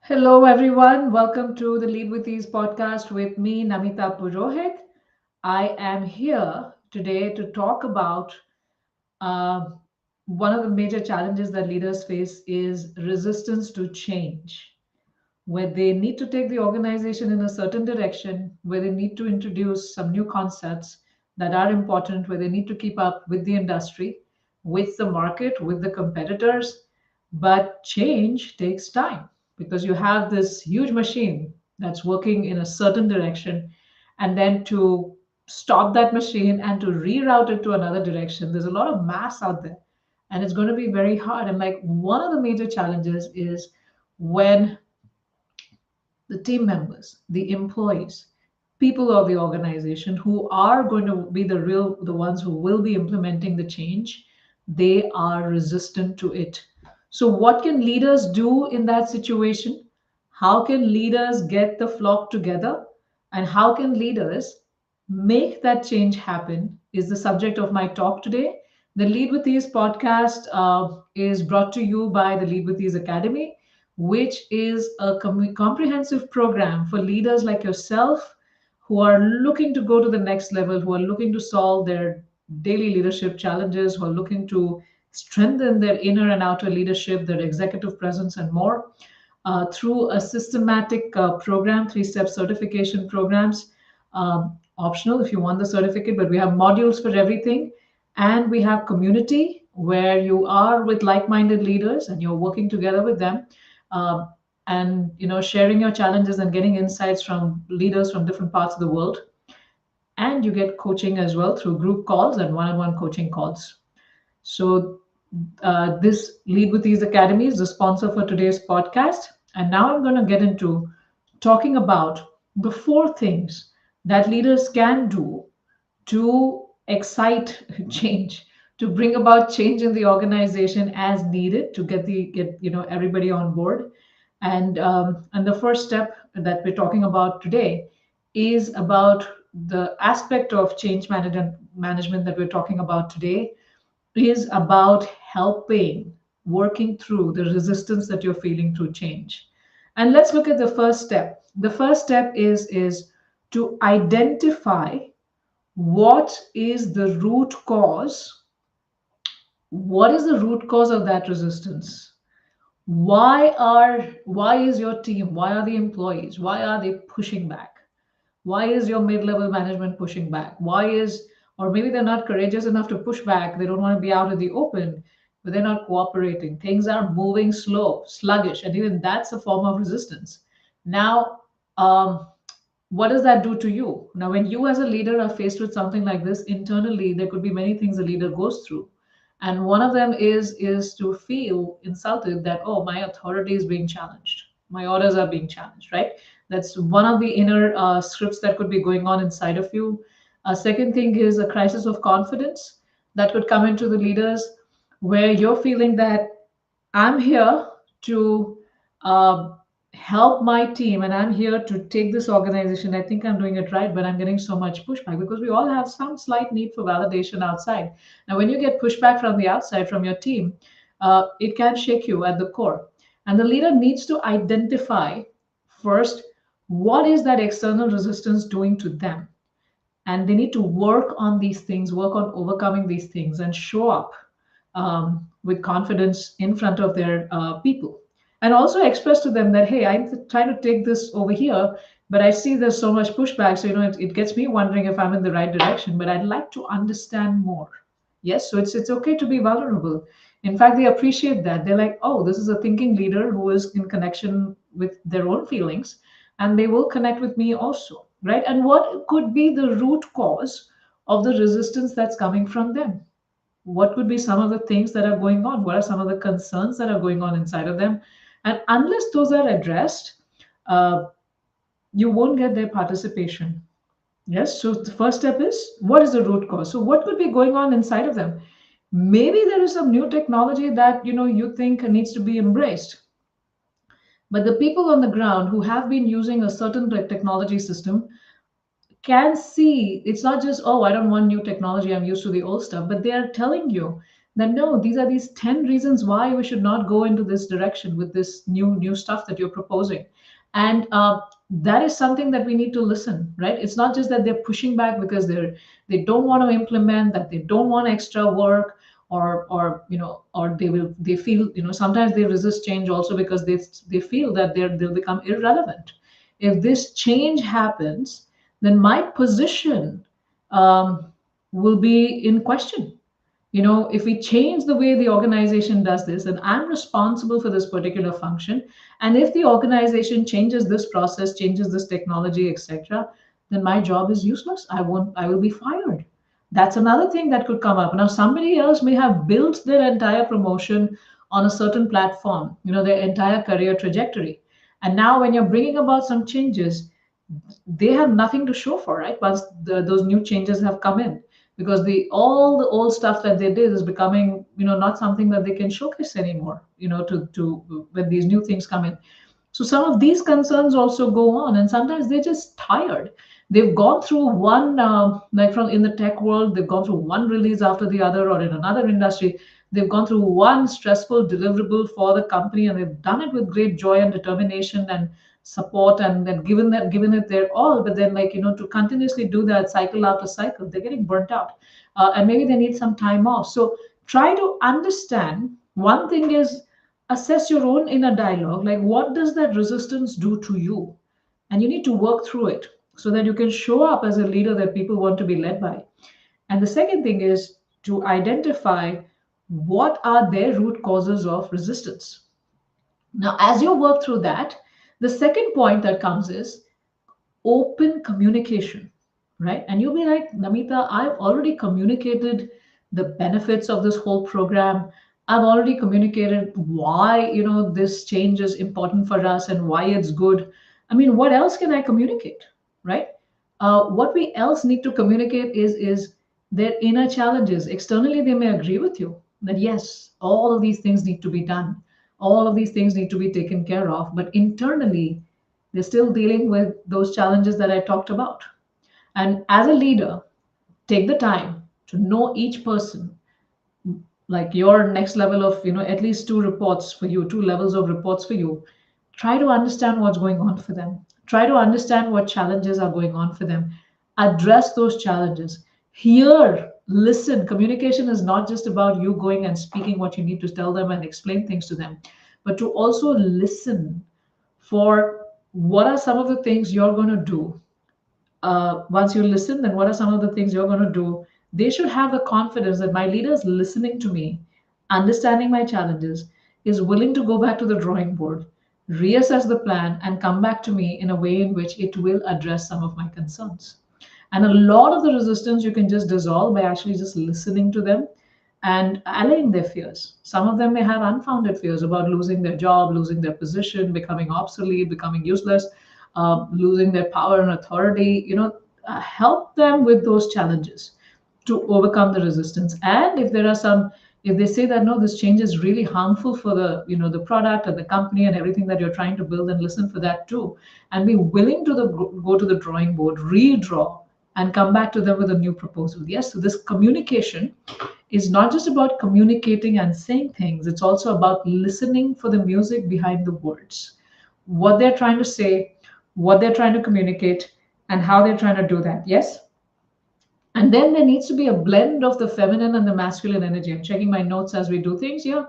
Hello, everyone. Welcome to the Lead with Ease podcast with me, Namita Purohit. I am here today to talk about uh, one of the major challenges that leaders face is resistance to change, where they need to take the organization in a certain direction, where they need to introduce some new concepts that are important, where they need to keep up with the industry, with the market, with the competitors. But change takes time because you have this huge machine that's working in a certain direction. And then to stop that machine and to reroute it to another direction, there's a lot of mass out there. And it's going to be very hard. And like one of the major challenges is when the team members, the employees, people of the organization who are going to be the ones who will be implementing the change, they are resistant to it. So what can leaders do in that situation? How can leaders get the flock together? And how can leaders make that change happen is the subject of my talk today. The Lead with Ease podcast is brought to you by the Lead with Ease Academy, which is a comprehensive program for leaders like yourself who are looking to go to the next level, who are looking to solve their daily leadership challenges, who are looking to strengthen their inner and outer leadership, their executive presence, and more through a systematic program, three-step certification programs. Optional if you want the certificate, but we have modules for everything. And we have community where you are with like-minded leaders and you're working together with them, um, and sharing your challenges and getting insights from leaders from different parts of the world. And you get coaching as well through group calls and one-on-one coaching calls. So this Lead with Ease Academy is the sponsor for today's podcast. And now I'm going to get into talking about the four things that leaders can do to excite change, to bring about change in the organization as needed to get everybody on board. And the first step that we're talking about today is about the aspect of change management that we're talking about today is about helping working through the resistance that you're feeling through change. And let's look at the first step. The first step is to identify what is the root cause. What is the root cause of that resistance? Why is your team, why are the employees, why are they pushing back? Why is your mid-level management pushing back? Or maybe they're not courageous enough to push back. They don't want to be out in the open, but they're not cooperating. Things are moving slow, sluggish, and even that's a form of resistance. Now, what does that do to you? Now, when you as a leader are faced with something like this internally, there could be many things a leader goes through. And one of them is to feel insulted that, oh, my authority is being challenged. My orders are being challenged, right? That's one of the inner scripts that could be going on inside of you. A second thing is a crisis of confidence that could come into the leaders where you're feeling that I'm here to uh, help my team and I'm here to take this organization. I think I'm doing it right, but I'm getting so much pushback because we all have some slight need for validation outside. Now, when you get pushback from the outside, from your team, it can shake you at the core. And the leader needs to identify first what is that external resistance doing to them. And they need to work on these things, work on overcoming these things, and show up with confidence in front of their people. And also express to them that, hey, I'm trying to take this over here, but I see there's so much pushback. So, it gets me wondering if I'm in the right direction, but I'd like to understand more. Yes, so it's okay to be vulnerable. In fact, they appreciate that. They're like, oh, this is a thinking leader who is in connection with their own feelings, and they will connect with me also, right? And what could be the root cause of the resistance that's coming from them? What could be some of the things that are going on? What are some of the concerns that are going on inside of them? And unless those are addressed, uh, you won't get their participation. Yes. So the first step is what is the root cause? So what could be going on inside of them? Maybe there is some new technology that you think needs to be embraced. But the people on the ground who have been using a certain technology system can see it's not just, oh, I don't want new technology, I'm used to the old stuff, but they are telling you that no, these are these 10 reasons why we should not go into this direction with this new stuff that you're proposing. And that is something that we need to listen, right? It's not just that they're pushing back because they don't want to implement, that they don't want extra work, or or they feel, sometimes they resist change also because they feel that they'll become irrelevant if this change happens. Then my position um, will be in question. If we change the way the organization does this, then I'm responsible for this particular function. And if the organization changes this process, changes this technology, etc., then my job is useless. I will be fired. That's another thing that could come up. Now, somebody else may have built their entire promotion on a certain platform, their entire career trajectory. And now, when you're bringing about some changes, they have nothing to show for, right? Once those new changes have come in, because the all the old stuff that they did is becoming, not something that they can showcase anymore, to when these new things come in. So some of these concerns also go on, and sometimes they're just tired. They've gone through one, like from in the tech world, they've gone through one release after the other, or in another industry, they've gone through one stressful deliverable for the company, and they've done it with great joy and determination and support, and then given it their all. But then, like, to continuously do that cycle after cycle, they're getting burnt out, and maybe they need some time off. So try to understand. One thing is, assess your own inner dialogue, like what does that resistance do to you, and you need to work through it so that you can show up as a leader that people want to be led by. And the second thing is to identify what are their root causes of resistance. Now, as you work through that, the second point that comes is open communication, right? And you'll be like, Namita, I've already communicated the benefits of this whole program. I've already communicated why, this change is important for us and why it's good. I mean, what else can I communicate, right? What we else need to communicate is their inner challenges. Externally, they may agree with you that yes, all of these things need to be done, all of these things need to be taken care of, but internally, they're still dealing with those challenges that I talked about. And as a leader, take the time to know each person, like your next level of, at least two reports for you, two levels of reports for you. Try to understand what's going on for them. Try to understand what challenges are going on for them. Address those challenges. Hear, listen. Communication is not just about you going and speaking what you need to tell them and explain things to them, but to also listen for what are some of the things you're going to do. Once you listen, then what are some of the things you're going to do? They should have the confidence that my leader is listening to me, understanding my challenges, is willing to go back to the drawing board, reassess the plan, and come back to me in a way in which it will address some of my concerns. And a lot of the resistance you can just dissolve by actually just listening to them and allaying their fears. Some of them may have unfounded fears about losing their job, losing their position, becoming obsolete, becoming useless, losing their power and authority. Help them with those challenges to overcome the resistance. And if there are some, if they say that no, this change is really harmful for the, the product and the company and everything that you're trying to build, and listen for that too, and be willing to go to the drawing board, redraw, and come back to them with a new proposal. Yes, so this communication is not just about communicating and saying things, it's also about listening for the music behind the words, what they're trying to say, what they're trying to communicate, and how they're trying to do that. Yes. And then there needs to be a blend of the feminine and the masculine energy. I'm checking my notes as we do things here.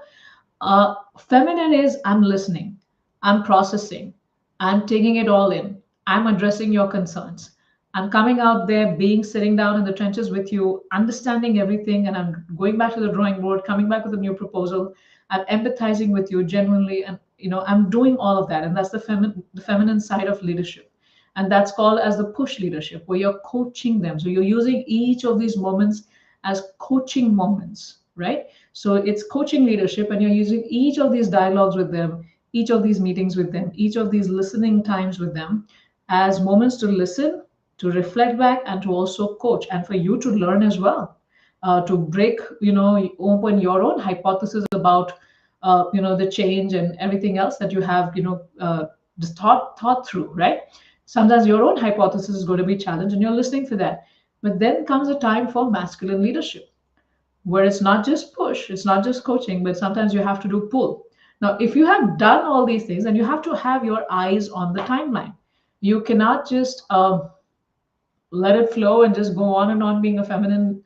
Feminine is I'm listening, I'm processing, I'm taking it all in, I'm addressing your concerns. I'm coming out there, being sitting down in the trenches with you, understanding everything, and I'm going back to the drawing board, coming back with a new proposal. I'm empathizing with you genuinely, and I'm doing all of that, and that's the feminine side of leadership, and that's called as the push leadership, where you're coaching them. So you're using each of these moments as coaching moments, right? So it's coaching leadership, and you're using each of these dialogues with them, each of these meetings with them, each of these listening times with them as moments to listen, to reflect back, and to also coach, and for you to learn as well, to break, open your own hypothesis about, the change and everything else that you have, just thought through, right? Sometimes your own hypothesis is going to be challenged, and you're listening for that. But then comes a time for masculine leadership, where it's not just push, it's not just coaching, but sometimes you have to do pull. Now, if you have done all these things, then you have to have your eyes on the timeline. You cannot just let it flow and just go on and on being a feminine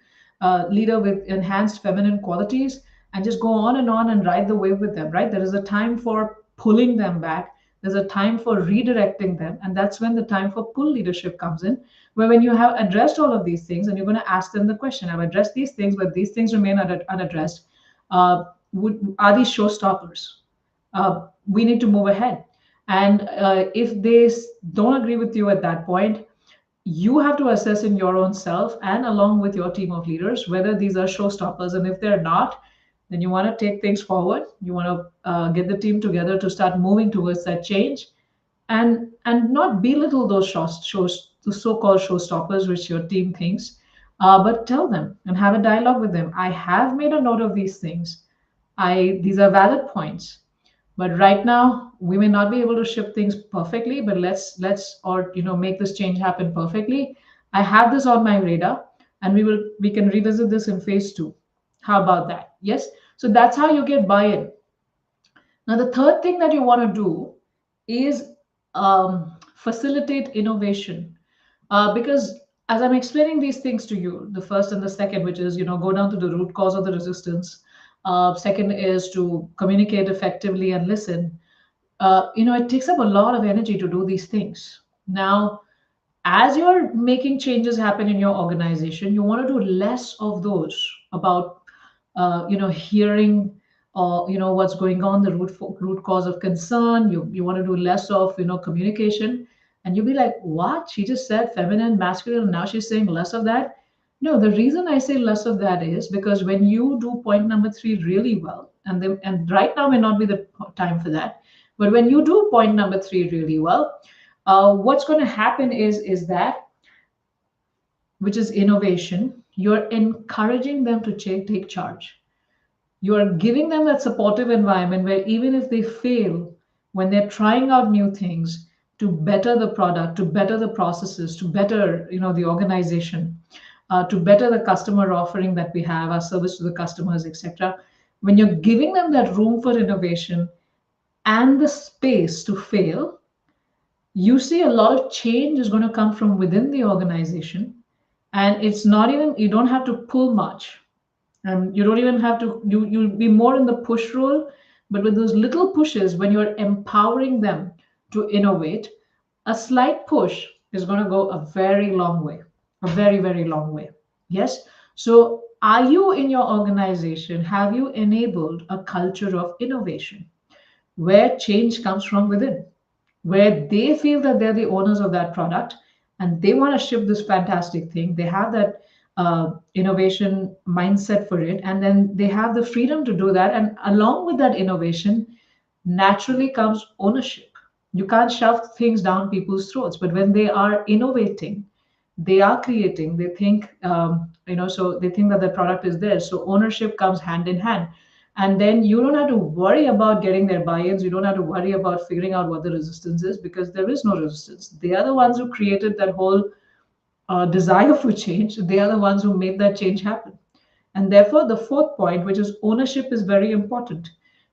leader with enhanced feminine qualities and just go on and ride the wave with them, right? There is a time for pulling them back. There's a time for redirecting them. And that's when the time for pull leadership comes in, where when you have addressed all of these things and you're going to ask them the question, I've addressed these things, but these things remain unaddressed. Are these showstoppers? We need to move ahead. And if they don't agree with you at that point, you have to assess in your own self and along with your team of leaders whether these are showstoppers. And if they're not, then you want to take things forward. You want to get the team together to start moving towards that change, and not belittle those the so-called showstoppers, which your team thinks, but tell them and have a dialogue with them. I have made a note of these things. These are valid points, but right now we may not be able to ship things perfectly, but let's or make this change happen perfectly. I have this on my radar, and we can revisit this in phase 2. How about that? Yes. So that's how you get buy-in. Now the third thing that you want to do is facilitate innovation, because as I'm explaining these things to you, the first and the second, which is go down to the root cause of the resistance. Second is to communicate effectively and listen. It takes up a lot of energy to do these things. Now, as you're making changes happen in your organization, you want to do less of those about, hearing, what's going on, the root cause of concern. You want to do less of, communication, and you'll be like, what? She just said feminine, masculine, and now she's saying less of that. No, the reason I say less of that is because when you do point number 3 really well, and right now may not be the time for that, but when you do point number 3 really well, what's going to happen is that, which is innovation, you're encouraging them to take charge. You are giving them that supportive environment where even if they fail when they're trying out new things to better the product, to better the processes, to better the organization, to better the customer offering that we have, our service to the customers, etc. When you're giving them that room for innovation and the space to fail, you see a lot of change is going to come from within the organization. And it's not even, you don't have to pull much. And you don't even have to, you'll be more in the push role. But with those little pushes, when you're empowering them to innovate, a slight push is going to go a very long way, a very, very long way. Yes. So are you in your organization, have you enabled a culture of innovation where change comes from within, where they feel that they're the owners of that product and they want to ship this fantastic thing? They have that innovation mindset for it, and then they have the freedom to do that. And along with that innovation, naturally comes ownership. You can't shove things down people's throats, but when they are innovating, they are creating, they think, so they think that the product is theirs. So ownership comes hand in hand. And then you don't have to worry about getting their buy-ins. You don't have to worry about figuring out what the resistance is, because there is no resistance. They are the ones who created that whole desire for change. They are the ones who made that change happen. And therefore, the fourth point, which is ownership, is very important.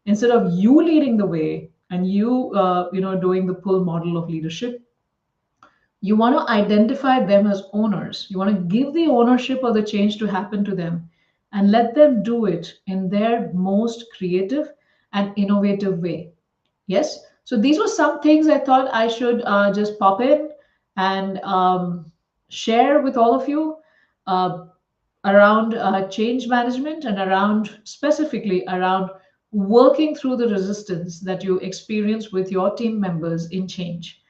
Instead of you leading the way and you, doing the pull model of leadership, you want to identify them as owners. You want to give the ownership of the change to happen to them and let them do it in their most creative and innovative way. Yes. So these were some things I thought I should just pop in and share with all of you uh, around change management and around specifically around working through the resistance that you experience with your team members in change.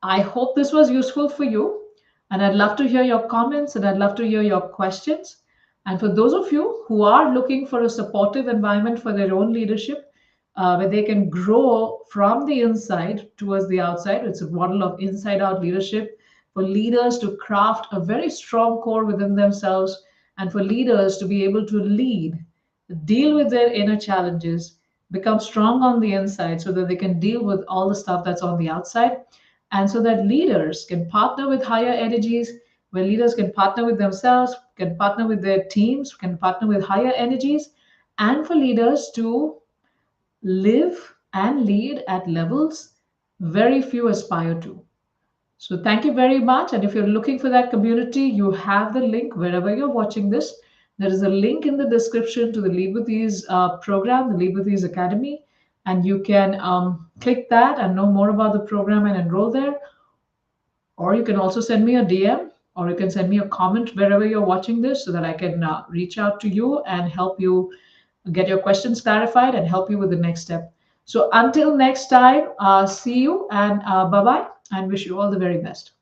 I hope this was useful for you, and I'd love to hear your comments and I'd love to hear your questions. And for those of you who are looking for a supportive environment for their own leadership, where they can grow from the inside towards the outside, it's a model of inside out leadership for leaders to craft a very strong core within themselves, and for leaders to be able to lead, deal with their inner challenges, become strong on the inside so that they can deal with all the stuff that's on the outside, and so that leaders can partner with higher energies, where leaders can partner with themselves, can partner with their teams, can partner with higher energies, and for leaders to live and lead at levels very few aspire to. So thank you very much. And if you're looking for that community, you have the link wherever you're watching this. There is a link in the description to the Lead with Ease program, the Lead with Ease Academy, and you can click that and know more about the program and enroll there. Or you can also send me a DM, or you can send me a comment wherever you're watching this, so that I can reach out to you and help you get your questions clarified and help you with the next step. So until next time, see you and bye bye, and wish you all the very best.